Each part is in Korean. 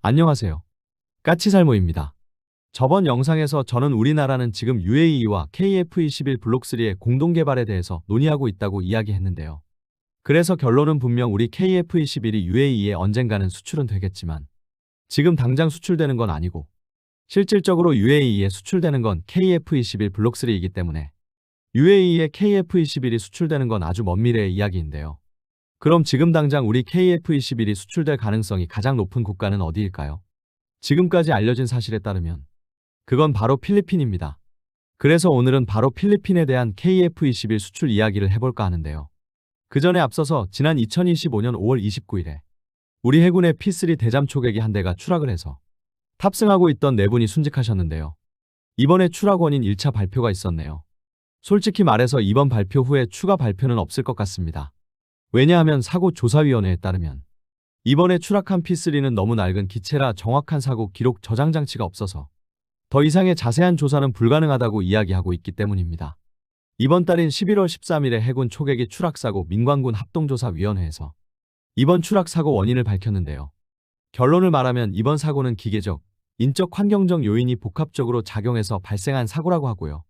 안녕하세요. 까치살모입니다. 저번 영상에서 저는 우리나라는 지금 UAE와 KF-21 블록3의 공동개발에 대해서 논의하고 있다고 이야기했는데요. 그래서 결론은 분명 우리 KF-21이 UAE에 언젠가는 수출은 되겠지만 지금 당장 수출되는 건 아니고 실질적으로 UAE에 수출되는 건 KF-21 블록3이기 때문에 UAE에 KF-21이 수출되는 건 아주 먼 미래의 이야기인데요. 그럼 지금 당장 우리 KF-21이 수출될 가능성이 가장 높은 국가는 어디일까요? 지금까지 알려진 사실에 따르면 그건 바로 필리핀입니다. 그래서 오늘은 바로 필리핀에 대한 KF-21 수출 이야기를 해볼까 하는데요. 그 전에 앞서서 지난 2025년 5월 29일에 우리 해군의 P3 대잠 초계기 한 대가 추락을 해서 탑승하고 있던 4분이 순직하셨는데요. 이번에 추락 원인 1차 발표가 있었네요. 솔직히 말해서 이번 발표 후에 추가 발표는 없을 것 같습니다. 왜냐하면 사고조사위원회에 따르면 이번에 추락한 P3는 너무 낡은 기체라 정확한 사고 기록 저장 장치가 없어서 더 이상의 자세한 조사는 불가능하다고 이야기하고 있기 때문입니다. 이번 달인 11월 13일에 해군 초계기 추락사고 민관군 합동조사위원회에서 이번 추락사고 원인을 밝혔는데요. 결론을 말하면 이번 사고는 기계적, 인적 환경적 요인이 복합적으로 작용해서 발생한 사고라고 하고요.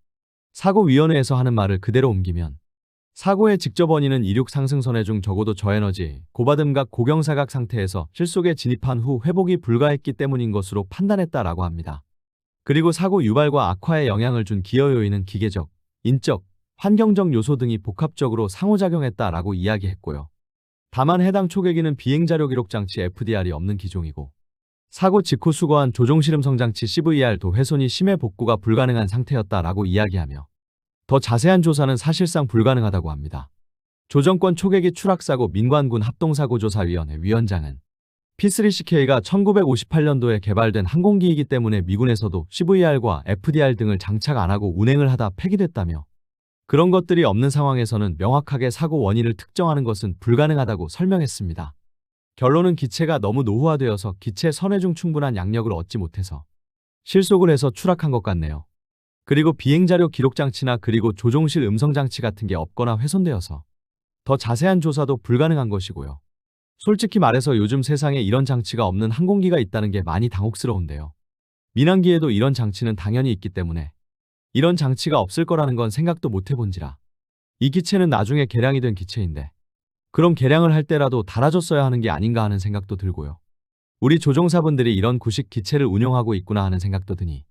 사고위원회에서 하는 말을 그대로 옮기면 사고의 직접 원인은 이륙 상승선회 중 적어도 저에너지, 고바듬각 고경사각 상태에서 실속에 진입한 후 회복이 불가했기 때문인 것으로 판단했다라고 합니다. 그리고 사고 유발과 악화에 영향을 준 기여 요인은 기계적, 인적, 환경적 요소 등이 복합적으로 상호작용했다라고 이야기했고요. 다만 해당 초계기는 비행자료 기록 장치 FDR이 없는 기종이고 사고 직후 수거한 조종실음성 장치 CVR도 훼손이 심해 복구가 불가능한 상태였다라고 이야기하며 더 자세한 조사는 사실상 불가능하다고 합니다. 조정권 초계기 추락사고 민관군 합동사고조사위원회 위원장은 P3CK가 1958년도에 개발된 항공기이기 때문에 미군에서도 CVR과 FDR 등을 장착 안 하고 운행을 하다 폐기됐다며 그런 것들이 없는 상황에서는 명확하게 사고 원인을 특정하는 것은 불가능하다고 설명했습니다. 결론은 기체가 너무 노후화되어서 기체 선회 중 충분한 양력을 얻지 못해서 실속을 해서 추락한 것 같네요. 그리고 비행자료 기록장치나 그리고 조종실 음성장치 같은 게 없거나 훼손되어서 더 자세한 조사도 불가능한 것이고요. 솔직히 말해서 요즘 세상에 이런 장치가 없는 항공기가 있다는 게 많이 당혹스러운데요. 민항기에도 이런 장치는 당연히 있기 때문에 이런 장치가 없을 거라는 건 생각도 못 해본지라 이 기체는 나중에 개량이 된 기체인데 그럼 개량을 할 때라도 달아줬어야 하는 게 아닌가 하는 생각도 들고요. 우리 조종사분들이 이런 구식 기체를 운용하고 있구나 하는 생각도 드니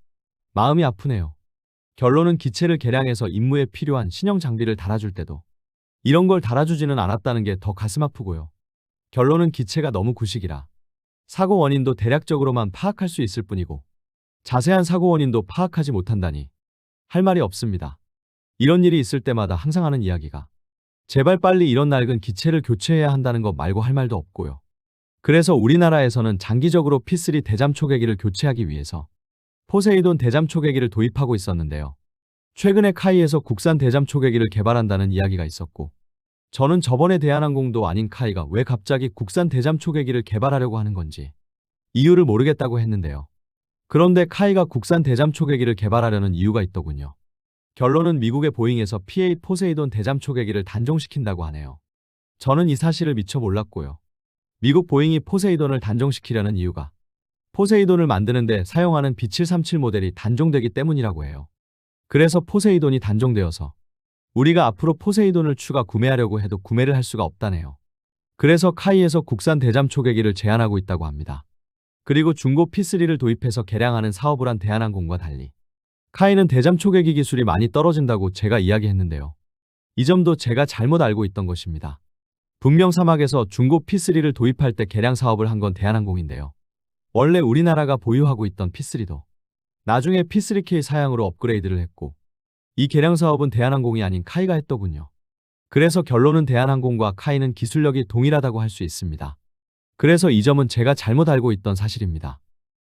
마음이 아프네요. 결론은 기체를 개량해서 임무에 필요한 신형 장비를 달아줄 때도 이런 걸 달아주지는 않았다는 게 더 가슴 아프고요. 결론은 기체가 너무 구식이라 사고 원인도 대략적으로만 파악할 수 있을 뿐이고 자세한 사고 원인도 파악하지 못한다니 할 말이 없습니다. 이런 일이 있을 때마다 항상 하는 이야기가 제발 빨리 이런 낡은 기체를 교체해야 한다는 것 말고 할 말도 없고요. 그래서 우리나라에서는 장기적으로 P3 대잠 초계기를 교체하기 위해서 포세이돈 대잠 초계기를 도입하고 있었는데요. 최근에 카이에서 국산 대잠 초계기를 개발한다는 이야기가 있었고 저는 저번에 대한항공도 아닌 카이가 왜 갑자기 국산 대잠 초계기를 개발하려고 하는 건지 이유를 모르겠다고 했는데요. 그런데 카이가 국산 대잠 초계기를 개발하려는 이유가 있더군요. 결론은 미국의 보잉에서 PA 포세이돈 대잠 초계기를 단종시킨다고 하네요. 저는 이 사실을 미처 몰랐고요. 미국 보잉이 포세이돈을 단종시키려는 이유가 포세이돈을 만드는데 사용하는 B737 모델이 단종되기 때문이라고 해요. 그래서 포세이돈이 단종되어서 우리가 앞으로 포세이돈을 추가 구매하려고 해도 구매를 할 수가 없다네요. 그래서 카이에서 국산 대잠 초계기를 제한하고 있다고 합니다. 그리고 중고 P3를 도입해서 개량하는 사업을 한 대한항공과 달리 카이는 대잠 초계기 기술이 많이 떨어진다고 제가 이야기했는데요. 이 점도 제가 잘못 알고 있던 것입니다. 분명 사막에서 중고 P3를 도입할 때 개량 사업을 한 건 대한항공인데요. 원래 우리나라가 보유하고 있던 P3도 나중에 P3K 사양으로 업그레이드를 했고 이 개량 사업은 대한항공이 아닌 카이가 했더군요. 그래서 결론은 대한항공과 카이는 기술력이 동일하다고 할 수 있습니다. 그래서 이 점은 제가 잘못 알고 있던 사실입니다.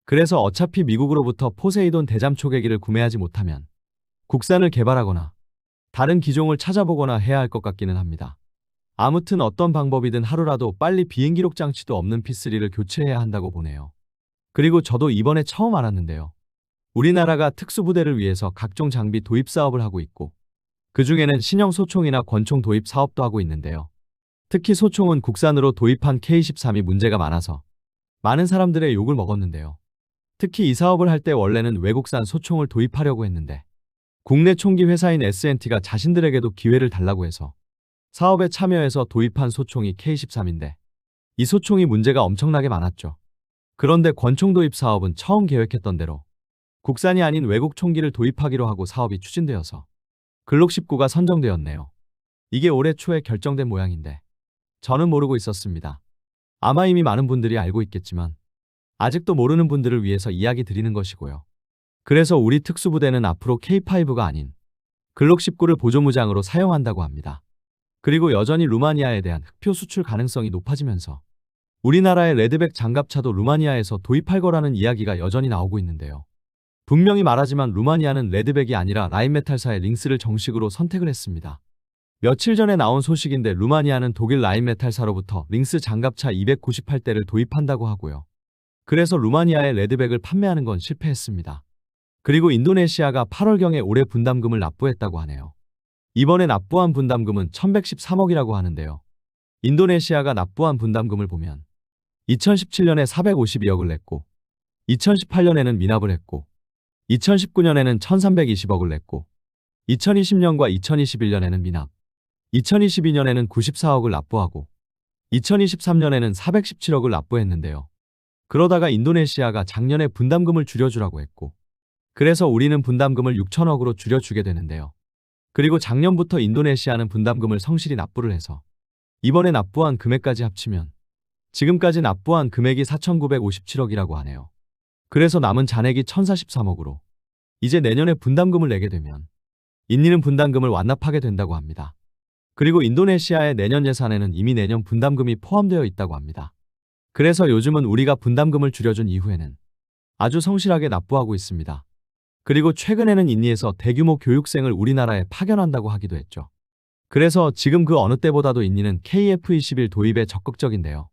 그래서 어차피 미국으로부터 포세이돈 대잠 초계기를 구매하지 못하면 국산을 개발하거나 다른 기종을 찾아보거나 해야 할 것 같기는 합니다. 아무튼 어떤 방법이든 하루라도 빨리 비행기록 장치도 없는 P3를 교체해야 한다고 보네요. 그리고 저도 이번에 처음 알았는데요. 우리나라가 특수부대를 위해서 각종 장비 도입 사업을 하고 있고 그중에는 신형 소총이나 권총 도입 사업도 하고 있는데요. 특히 소총은 국산으로 도입한 K13이 문제가 많아서 많은 사람들의 욕을 먹었는데요. 특히 이 사업을 할 때 원래는 외국산 소총을 도입하려고 했는데 국내 총기 회사인 S&T가 자신들에게도 기회를 달라고 해서 사업에 참여해서 도입한 소총이 K13인데 이 소총이 문제가 엄청나게 많았죠. 그런데 권총 도입 사업은 처음 계획했던 대로 국산이 아닌 외국 총기를 도입하기로 하고 사업이 추진되어서 글록 19가 선정되었네요. 이게 올해 초에 결정된 모양인데 저는 모르고 있었습니다. 아마 이미 많은 분들이 알고 있겠지만 아직도 모르는 분들을 위해서 이야기 드리는 것이고요. 그래서 우리 특수부대는 앞으로 K5가 아닌 글록 19를 보조무장으로 사용한다고 합니다. 그리고 여전히 루마니아에 대한 흑표 수출 가능성이 높아지면서 우리나라의 레드백 장갑차도 루마니아에서 도입할 거라는 이야기가 여전히 나오고 있는데요. 분명히 말하지만 루마니아는 레드백이 아니라 라인메탈사의 링스를 정식으로 선택을 했습니다. 며칠 전에 나온 소식인데 루마니아는 독일 라인메탈사로부터 링스 장갑차 298대를 도입한다고 하고요. 그래서 루마니아에 레드백을 판매하는 건 실패했습니다. 그리고 인도네시아가 8월경에 올해 분담금을 납부했다고 하네요. 이번에 납부한 분담금은 1113억이라고 하는데요. 인도네시아가 납부한 분담금을 보면 2017년에 452억을 냈고 2018년에는 미납을 했고 2019년에는 1320억을 냈고 2020년과 2021년에는 미납, 2022년에는 94억을 납부하고 2023년에는 417억을 납부했는데요. 그러다가 인도네시아가 작년에 분담금을 줄여주라고 했고 그래서 우리는 분담금을 6천억으로 줄여주게 되는데요. 그리고 작년부터 인도네시아는 분담금을 성실히 납부를 해서 이번에 납부한 금액까지 합치면 지금까지 납부한 금액이 4,957억이라고 하네요. 그래서 남은 잔액이 1,043억으로 이제 내년에 분담금을 내게 되면 인니는 분담금을 완납하게 된다고 합니다. 그리고 인도네시아의 내년 예산에는 이미 내년 분담금이 포함되어 있다고 합니다. 그래서 요즘은 우리가 분담금을 줄여준 이후에는 아주 성실하게 납부하고 있습니다. 그리고 최근에는 인니에서 대규모 교육생을 우리나라에 파견한다고 하기도 했죠. 그래서 지금 그 어느 때보다도 인니는 KF-21 도입에 적극적인데요.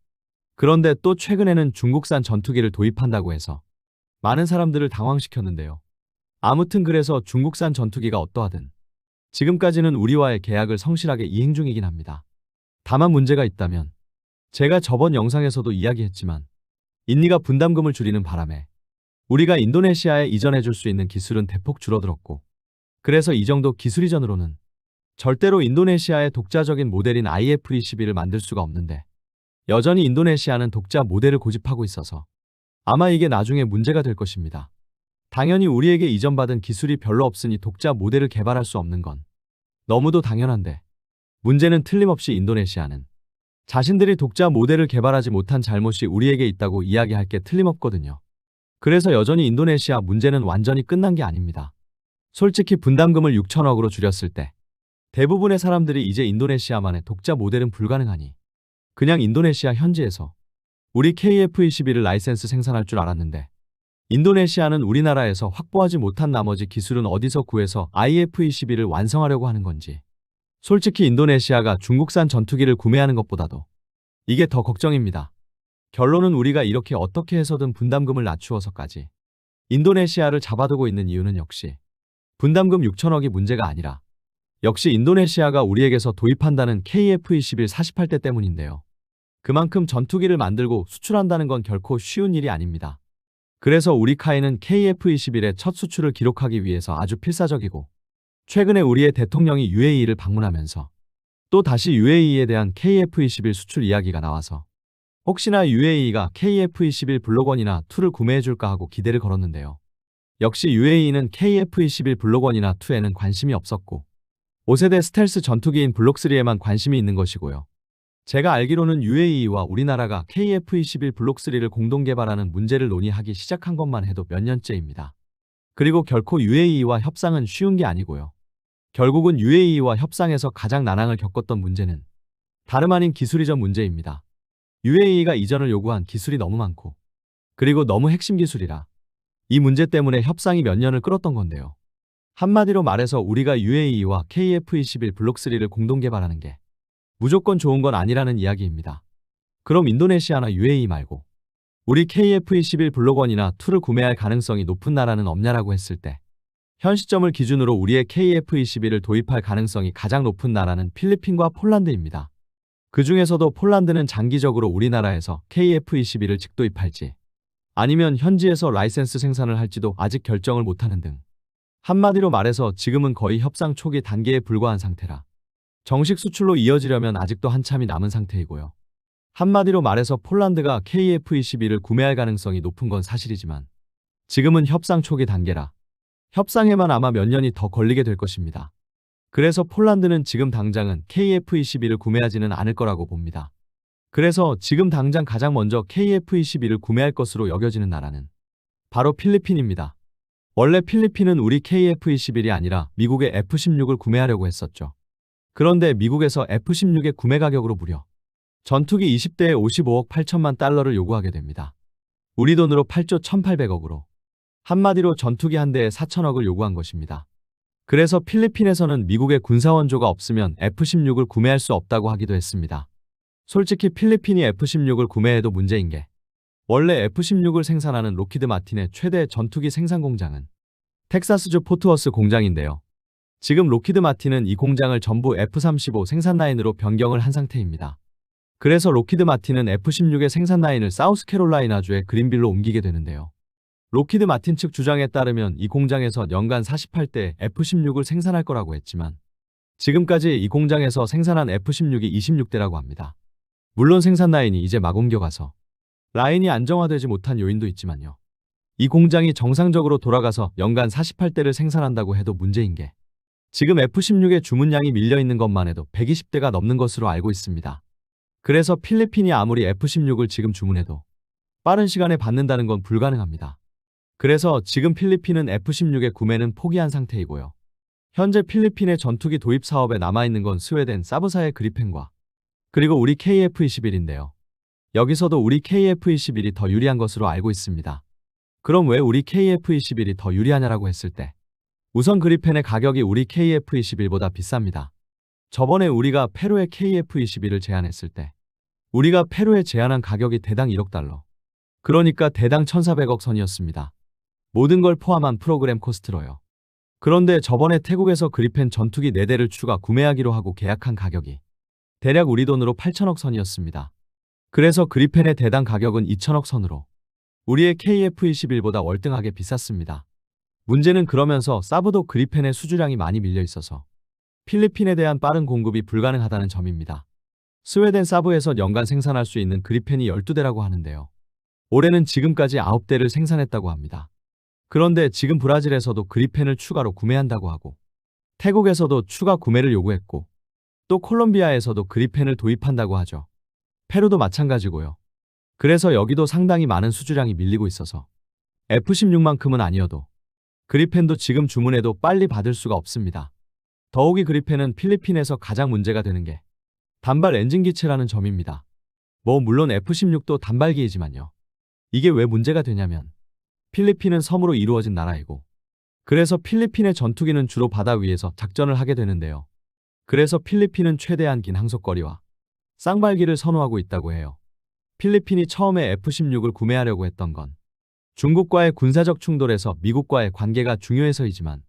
그런데 또 최근에는 중국산 전투기를 도입한다고 해서 많은 사람들을 당황시켰는데요. 아무튼 그래서 중국산 전투기가 어떠하든 지금까지는 우리와의 계약을 성실하게 이행 중이긴 합니다. 다만 문제가 있다면 제가 저번 영상에서도 이야기했지만 인니가 분담금을 줄이는 바람에 우리가 인도네시아에 이전해줄 수 있는 기술은 대폭 줄어들었고 그래서 이 정도 기술 이전으로는 절대로 인도네시아의 독자적인 모델인 IF-21을 만들 수가 없는데 여전히 인도네시아는 독자 모델을 고집하고 있어서 아마 이게 나중에 문제가 될 것입니다. 당연히 우리에게 이전받은 기술이 별로 없으니 독자 모델을 개발할 수 없는 건 너무도 당연한데 문제는 틀림없이 인도네시아는 자신들이 독자 모델을 개발하지 못한 잘못이 우리에게 있다고 이야기할 게 틀림없거든요. 그래서 여전히 인도네시아 문제는 완전히 끝난 게 아닙니다. 솔직히 분담금을 6천억으로 줄였을 때 대부분의 사람들이 이제 인도네시아만의 독자 모델은 불가능하니 그냥 인도네시아 현지에서 우리 KF-21을 라이센스 생산할 줄 알았는데 인도네시아는 우리나라에서 확보하지 못한 나머지 기술은 어디서 구해서 IF-21을 완성하려고 하는 건지 솔직히 인도네시아가 중국산 전투기를 구매하는 것보다도 이게 더 걱정입니다. 결론은 우리가 이렇게 어떻게 해서든 분담금을 낮추어서까지 인도네시아를 잡아두고 있는 이유는 역시 분담금 6천억이 문제가 아니라 역시 인도네시아가 우리에게서 도입한다는 KF-21 48대 때문인데요. 그만큼 전투기를 만들고 수출한다는 건 결코 쉬운 일이 아닙니다. 그래서 우리 카이는 KF-21의 첫 수출을 기록하기 위해서 아주 필사적이고 최근에 우리의 대통령이 UAE를 방문하면서 또 다시 UAE에 대한 KF-21 수출 이야기가 나와서 혹시나 UAE가 KF-21 블록 1이나 2를 구매해줄까 하고 기대를 걸었는데요. 역시 UAE는 KF-21 블록 1이나 2에는 관심이 없었고 5세대 스텔스 전투기인 블록 3에만 관심이 있는 것이고요. 제가 알기로는 UAE와 우리나라가 KF-21 블록 3를 공동 개발하는 문제를 논의하기 시작한 것만 해도 몇 년째입니다. 그리고 결코 UAE와 협상은 쉬운 게 아니고요. 결국은 UAE와 협상에서 가장 난항을 겪었던 문제는 다름 아닌 기술 이전 문제입니다. UAE가 이전을 요구한 기술이 너무 많고 그리고 너무 핵심 기술이라 이 문제 때문에 협상이 몇 년을 끌었던 건데요. 한마디로 말해서 우리가 UAE와 KF-21 블록 3를 공동 개발하는 게 무조건 좋은 건 아니라는 이야기입니다. 그럼 인도네시아나 UAE 말고 우리 KF-21 블록 1이나 2를 구매할 가능성이 높은 나라는 없냐라고 했을 때 현 시점을 기준으로 우리의 KF-21을 도입할 가능성이 가장 높은 나라는 필리핀과 폴란드입니다. 그 중에서도 폴란드는 장기적으로 우리나라에서 KF-21을 직도입할지 아니면 현지에서 라이센스 생산을 할지도 아직 결정을 못하는 등 한마디로 말해서 지금은 거의 협상 초기 단계에 불과한 상태라 정식 수출로 이어지려면 아직도 한참이 남은 상태이고요. 한마디로 말해서 폴란드가 KF-21을 구매할 가능성이 높은 건 사실이지만 지금은 협상 초기 단계라 협상에만 아마 몇 년이 더 걸리게 될 것입니다. 그래서 폴란드는 지금 당장은 KF-21을 구매하지는 않을 거라고 봅니다. 그래서 지금 당장 가장 먼저 KF-21을 구매할 것으로 여겨지는 나라는 바로 필리핀입니다. 원래 필리핀은 우리 KF-21이 아니라 미국의 F-16을 구매하려고 했었죠. 그런데 미국에서 F-16의 구매 가격으로 무려 전투기 20대에 55억 8천만 달러를 요구하게 됩니다. 우리 돈으로 8조 1,800억으로. 한마디로 전투기 한 대에 4천억을 요구한 것입니다. 그래서 필리핀에서는 미국의 군사원조가 없으면 F-16을 구매할 수 없다고 하기도 했습니다. 솔직히 필리핀이 F-16을 구매해도 문제인 게 원래 F-16을 생산하는 록히드 마틴의 최대 전투기 생산 공장은 텍사스주 포트워스 공장인데요. 지금 록히드 마틴은 이 공장을 전부 F-35 생산 라인으로 변경을 한 상태입니다. 그래서 록히드 마틴은 F-16의 생산 라인을 사우스캐롤라이나주의 그린빌로 옮기게 되는데요. 록히드 마틴 측 주장에 따르면 이 공장에서 연간 48대 F-16을 생산할 거라고 했지만 지금까지 이 공장에서 생산한 F-16이 26대라고 합니다. 물론 생산 라인이 이제 막 옮겨가서 라인이 안정화되지 못한 요인도 있지만요. 이 공장이 정상적으로 돌아가서 연간 48대를 생산한다고 해도 문제인 게 지금 F-16의 주문량이 밀려있는 것만 해도 120대가 넘는 것으로 알고 있습니다. 그래서 필리핀이 아무리 F-16을 지금 주문해도 빠른 시간에 받는다는 건 불가능합니다. 그래서 지금 필리핀은 F-16의 구매는 포기한 상태이고요. 현재 필리핀의 전투기 도입 사업에 남아있는 건 스웨덴 사브사의 그리펜과 그리고 우리 KF-21인데요. 여기서도 우리 KF-21이 더 유리한 것으로 알고 있습니다. 그럼 왜 우리 KF-21이 더 유리하냐라고 했을 때 우선 그리펜의 가격이 우리 KF-21보다 비쌉니다. 저번에 우리가 페루의 KF-21을 제안했을 때 우리가 페루에 제안한 가격이 대당 1억 달러. 그러니까 대당 1,400억 선이었습니다. 모든 걸 포함한 프로그램 코스트로요. 그런데 저번에 태국에서 그리펜 전투기 4대를 추가 구매하기로 하고 계약한 가격이 대략 우리 돈으로 8천억 선이었습니다. 그래서 그리펜의 대당 가격은 2천억 선으로 우리의 KF-21보다 월등하게 비쌌습니다. 문제는 그러면서 사브도 그리펜의 수주량이 많이 밀려 있어서 필리핀에 대한 빠른 공급이 불가능하다는 점입니다. 스웨덴 사브에서 연간 생산할 수 있는 그리펜이 12대라고 하는데요. 올해는 지금까지 9대를 생산했다고 합니다. 그런데 지금 브라질에서도 그리펜을 추가로 구매한다고 하고 태국에서도 추가 구매를 요구했고 또 콜롬비아에서도 그리펜을 도입한다고 하죠. 페루도 마찬가지고요. 그래서 여기도 상당히 많은 수주량이 밀리고 있어서 F-16만큼은 아니어도 그리펜도 지금 주문해도 빨리 받을 수가 없습니다. 더욱이 그리펜은 필리핀에서 가장 문제가 되는 게 단발 엔진 기체라는 점입니다. 물론 F-16도 단발기이지만요. 이게 왜 문제가 되냐면 필리핀은 섬으로 이루어진 나라이고 그래서 필리핀의 전투기는 주로 바다 위에서 작전을 하게 되는데요. 그래서 필리핀은 최대한 긴 항속거리와 쌍발기를 선호하고 있다고 해요. 필리핀이 처음에 F-16을 구매하려고 했던 건 중국과의 군사적 충돌에서 미국과의 관계가 중요해서이지만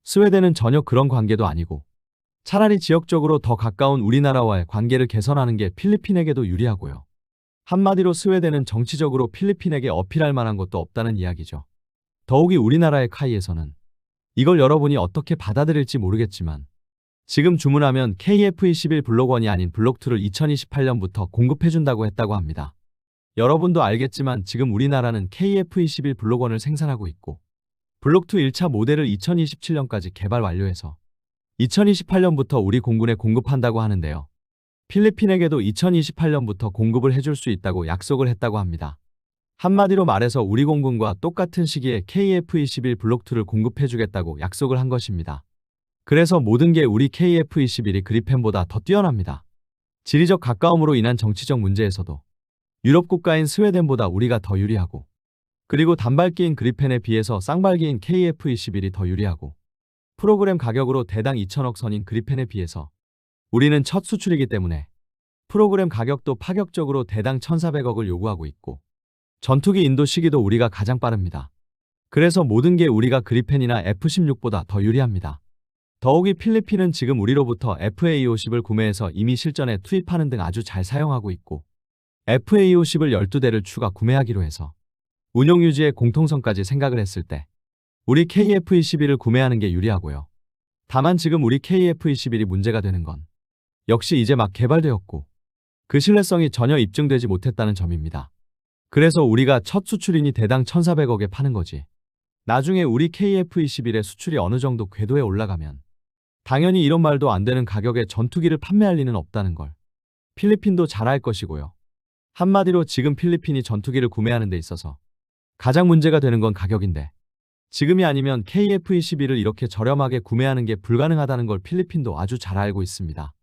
스웨덴은 전혀 그런 관계도 아니고 차라리 지역적으로 더 가까운 우리나라와의 관계를 개선하는 게 필리핀에게도 유리하고요. 한마디로 스웨덴은 정치적으로 필리핀에게 어필할 만한 것도 없다는 이야기죠. 더욱이 우리나라의 카이에서는 이걸 여러분이 어떻게 받아들일지 모르겠지만 지금 주문하면 KF-21 블록 1이 아닌 블록 2를 2028년부터 공급해준다고 했다고 합니다. 여러분도 알겠지만 지금 우리나라는 KF-21 블록 1을 생산하고 있고 블록 2 1차 모델을 2027년까지 개발 완료해서 2028년부터 우리 공군에 공급한다고 하는데요. 필리핀에게도 2028년부터 공급을 해줄 수 있다고 약속을 했다고 합니다. 한마디로 말해서 우리 공군과 똑같은 시기에 KF-21 블록 2를 공급해주겠다고 약속을 한 것입니다. 그래서 모든 게 우리 KF-21이 그리펜보다 더 뛰어납니다. 지리적 가까움으로 인한 정치적 문제에서도 유럽 국가인 스웨덴보다 우리가 더 유리하고 그리고 단발기인 그리펜에 비해서 쌍발기인 KF-21이 더 유리하고 프로그램 가격으로 대당 2천억 선인 그리펜에 비해서 우리는 첫 수출이기 때문에 프로그램 가격도 파격적으로 대당 1,400억을 요구하고 있고 전투기 인도 시기도 우리가 가장 빠릅니다. 그래서 모든 게 우리가 그리펜이나 F-16보다 더 유리합니다. 더욱이 필리핀은 지금 우리로부터 FA50을 구매해서 이미 실전에 투입하는 등 아주 잘 사용하고 있고 FA50을 12대를 추가 구매하기로 해서 운용 유지의 공통성까지 생각을 했을 때 우리 KF-21을 구매하는 게 유리하고요. 다만 지금 우리 KF-21이 문제가 되는 건 역시 이제 막 개발되었고 그 신뢰성이 전혀 입증되지 못했다는 점입니다. 그래서 우리가 첫 수출인이 대당 1,400억에 파는 거지. 나중에 우리 KF-21의 수출이 어느 정도 궤도에 올라가면 당연히 이런 말도 안 되는 가격에 전투기를 판매할 리는 없다는 걸 필리핀도 잘 알 것이고요. 한마디로 지금 필리핀이 전투기를 구매하는 데 있어서 가장 문제가 되는 건 가격인데 지금이 아니면 KF-21을 이렇게 저렴하게 구매하는 게 불가능하다는 걸 필리핀도 아주 잘 알고 있습니다.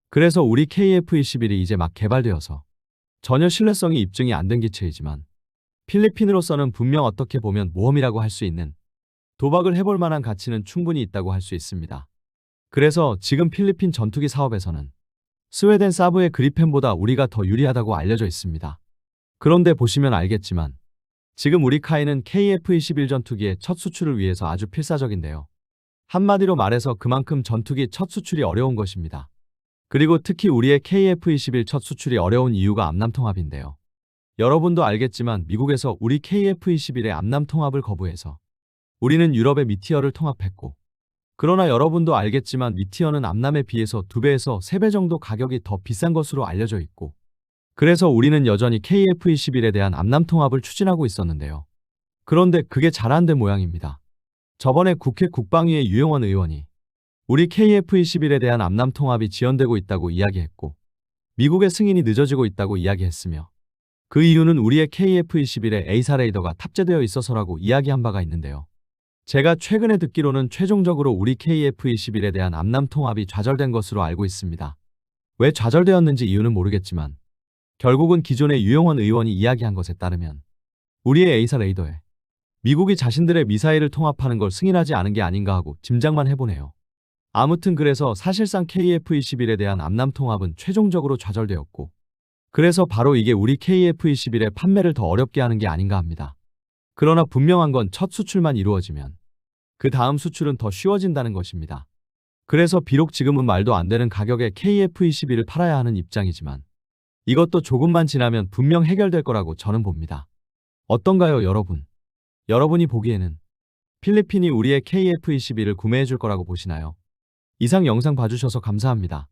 그래서 우리 KF-21이 이제 막 개발되어서 전혀 신뢰성이 입증이 안 된 기체이지만 필리핀으로서는 분명 어떻게 보면 모험이라고 할 수 있는 도박을 해볼 만한 가치는 충분히 있다고 할 수 있습니다. 그래서 지금 필리핀 전투기 사업에서는 스웨덴 사브의 그리펜보다 우리가 더 유리하다고 알려져 있습니다. 그런데 보시면 알겠지만 지금 우리 카이는 KF-21 전투기의 첫 수출을 위해서 아주 필사적인데요. 한마디로 말해서 그만큼 전투기 첫 수출이 어려운 것입니다. 그리고 특히 우리의 KF-21 첫 수출이 어려운 이유가 암남통합인데요. 여러분도 알겠지만 미국에서 우리 KF-21의 암남통합을 거부해서 우리는 유럽의 미티어를 통합했고 그러나 여러분도 알겠지만 미티어는 암남에 비해서 2배에서 3배 정도 가격이 더 비싼 것으로 알려져 있고 그래서 우리는 여전히 KF-21에 대한 암남통합을 추진하고 있었는데요. 그런데 그게 잘 안 된 모양입니다. 저번에 국회 국방위의 유영원 의원이 우리 KF-21에 대한 암남통합이 지연되고 있다고 이야기했고 미국의 승인이 늦어지고 있다고 이야기했으며 그 이유는 우리의 KF-21에 A사 레이더가 탑재되어 있어서라고 이야기한 바가 있는데요. 제가 최근에 듣기로는 최종적으로 우리 KF-21에 대한 암남통합이 좌절된 것으로 알고 있습니다. 왜 좌절되었는지 이유는 모르겠지만 결국은 기존의 유영원 의원이 이야기한 것에 따르면 우리의 A사 레이더에 미국이 자신들의 미사일을 통합하는 걸 승인하지 않은 게 아닌가 하고 짐작만 해보네요. 아무튼 그래서 사실상 KF-21에 대한 암남통합은 최종적으로 좌절되었고 그래서 바로 이게 우리 KF-21의 판매를 더 어렵게 하는 게 아닌가 합니다. 그러나 분명한 건 첫 수출만 이루어지면 그 다음 수출은 더 쉬워진다는 것입니다. 그래서 비록 지금은 말도 안 되는 가격에 KF-21을 팔아야 하는 입장이지만 이것도 조금만 지나면 분명 해결될 거라고 저는 봅니다. 어떤가요, 여러분? 여러분이 보기에는 필리핀이 우리의 KF-21을 구매해 줄 거라고 보시나요? 이상 영상 봐주셔서 감사합니다.